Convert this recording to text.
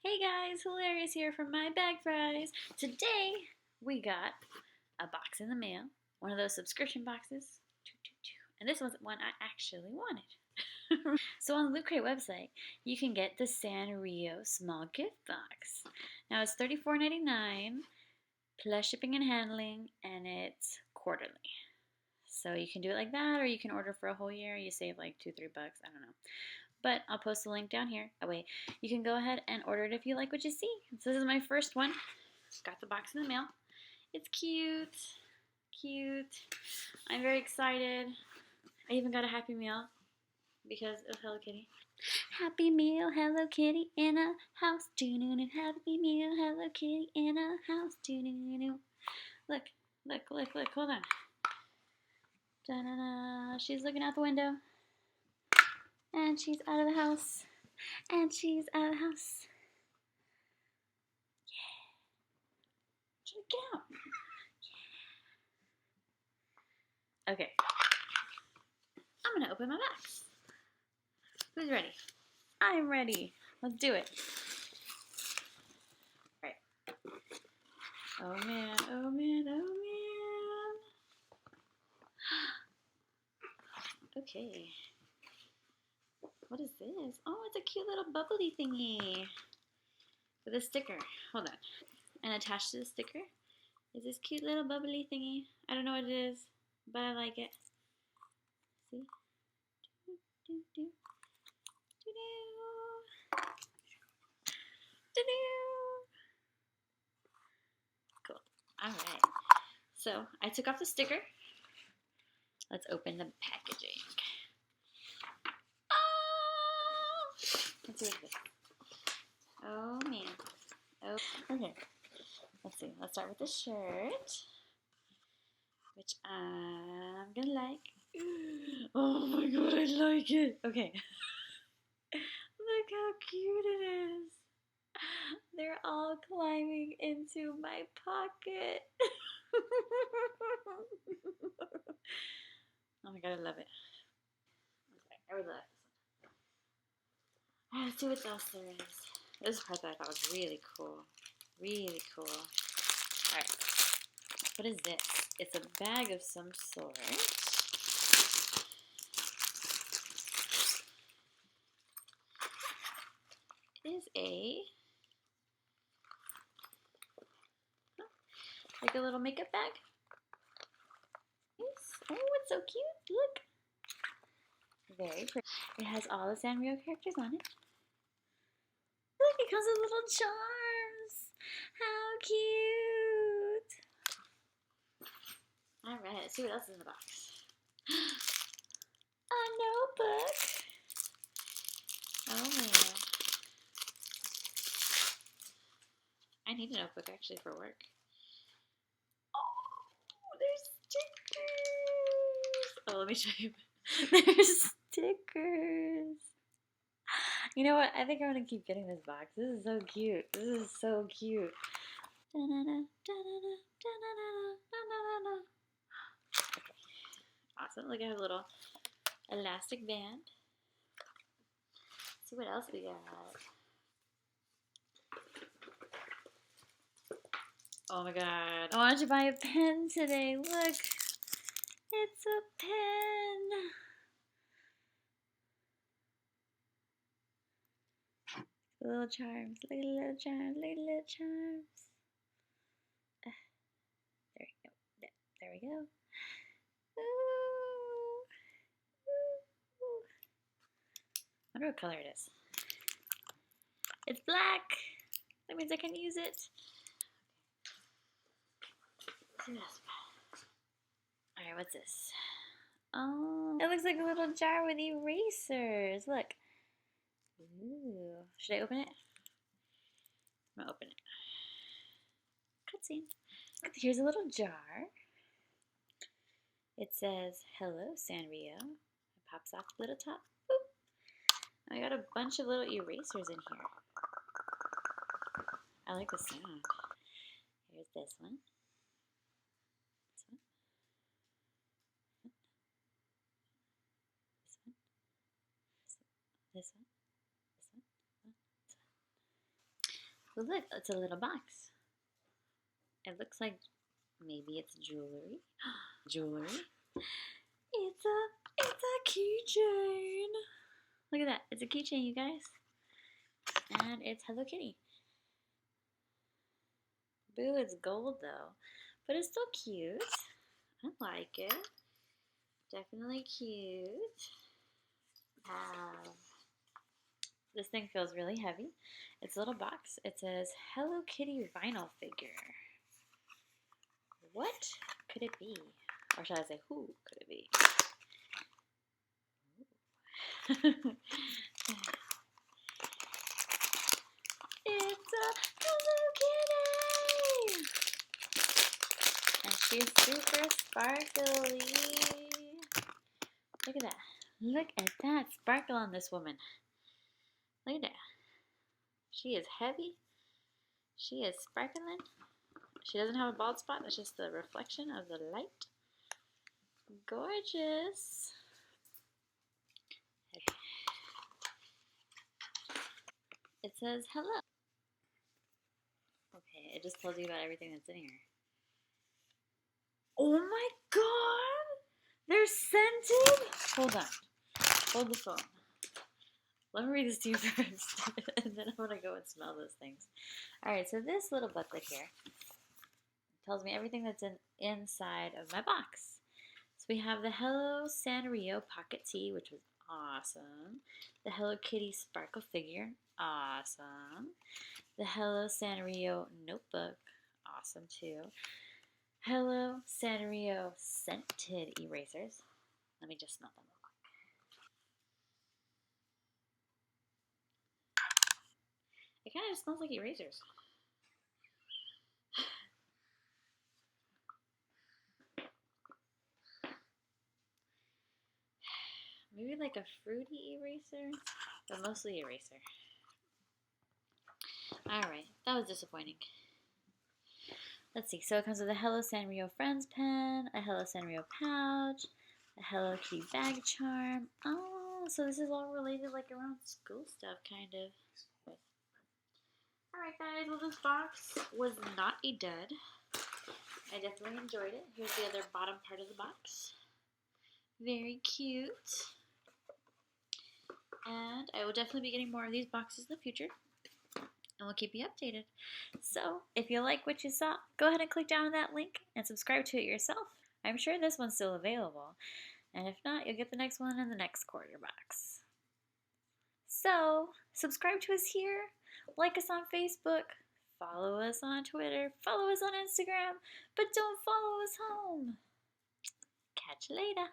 Hey guys, Hilarious here from My Bag Fries. Today we got a box in the mail, one of those subscription boxes, and this was one I actually wanted. So on the Lootcrate website, you can get the Sanrio small gift box. Now it's $34.99 plus shipping and handling, and it's quarterly. So you can do it like that, or you can order for a whole year. You save like $2-3, I don't know. But I'll post the link down here. That way you can go ahead and order it if you like what you see. So this is my first one. Got the box in the mail. It's cute. Cute. I'm very excited. I even got a Happy Meal because of Hello Kitty. Happy Meal, Hello Kitty in a house. Doo-doo-doo. Happy Meal, Hello Kitty in a house. Doo-doo-doo. Look. Hold on. Da-da-da. She's looking out the window. And she's out of the house. And she's out of the house. Yeah. Check it out. Yeah. Okay. I'm gonna open my box. Who's ready? I'm ready. Let's do it. All right. Oh man, oh man, oh man. Okay. What is this? Oh, it's a cute little bubbly thingy with a sticker. Hold on. And attached to the sticker is this cute little bubbly thingy. I don't know what it is, but I like it. See? Cool. All right. So I took off the sticker. Let's open the packaging. Oh! Let's see what it is. Oh man. Oh. Okay. Let's see. Let's start with the shirt, which I'm gonna like. Oh my god, I like it. Okay. Look how cute it is. They're all climbing into my pocket. Oh my god, I love it. Okay, I really love this one. Let's see what else there is. This is the part that I thought was really cool. Really cool. Alright. What is this? It's a bag of some sort. It is like a little makeup bag. Oh, it's so cute. Look. Very pretty. It has all the Sanrio characters on it. Look, it comes with little charms. How cute. Alright, let's see what else is in the box. A notebook. Oh man. I need a notebook actually for work. Oh, there's stickers. Oh, let me show you. There's stickers. You know what? I think I'm gonna keep getting this box. This is so cute. This is so cute. Okay. Awesome. Look, I have a little elastic band. Let's see what else we got. Oh my god. I wanted to buy a pen today. Look. It's a pen. Little charms. Look at the little charms. Look at the little charms. There we go. There we go. Ooh. Ooh. I wonder what color it is. It's black. That means I can use it. Alright, what's this? Oh, it looks like a little jar with erasers. Look. Ooh. Should I open it? I'm gonna open it. Cutscene. Here's a little jar. It says, "Hello, Sanrio." It pops off the little top. Boop. I got a bunch of little erasers in here. I like the sound. Here's this one. This one. This one. This one. This one. Oh, look, it's a little box. It looks like maybe it's jewelry. Jewelry. It's a keychain. Look at that. It's a keychain, you guys. And it's Hello Kitty. Boo, it's gold though. But it's still cute. I like it. Definitely cute. This thing feels really heavy. It's a little box. It says Hello Kitty vinyl figure. What could it be? Or should I say, who could it be? It's a Hello Kitty! And she's super sparkly. Look at that. Look at that sparkle on this woman. Look at that. She is heavy. She is sparkling. She doesn't have a bald spot. That's just the reflection of the light. Gorgeous. It says hello. Okay, it just tells you about everything that's in here. Oh my god! They're scented? Hold on. Hold the phone. Let me read this to you first, and then I'm going to go and smell those things. Alright, so this little booklet here tells me everything that's inside of my box. So we have the Hello Sanrio Pocket Tee, which was awesome. The Hello Kitty Sparkle Figure, awesome. The Hello Sanrio Notebook, awesome too. Hello Sanrio Scented Erasers. Let me just smell them real quick. It kind of smells like erasers. Maybe like a fruity eraser, but mostly eraser. Alright, that was disappointing. Let's see, so it comes with a Hello Sanrio Friends pen, a Hello Sanrio pouch, a Hello Kitty bag charm. Oh, so this is all related like around school stuff, kind of. Alright guys, well this box was not a dud. I definitely enjoyed it. Here's the other bottom part of the box. Very cute. And I will definitely be getting more of these boxes in the future. And we'll keep you updated. So, if you like what you saw, go ahead and click down on that link and subscribe to it yourself. I'm sure this one's still available. And if not, you'll get the next one in the next quarter box. So, subscribe to us here, like us on Facebook, follow us on Twitter, follow us on Instagram, but don't follow us home. Catch you later.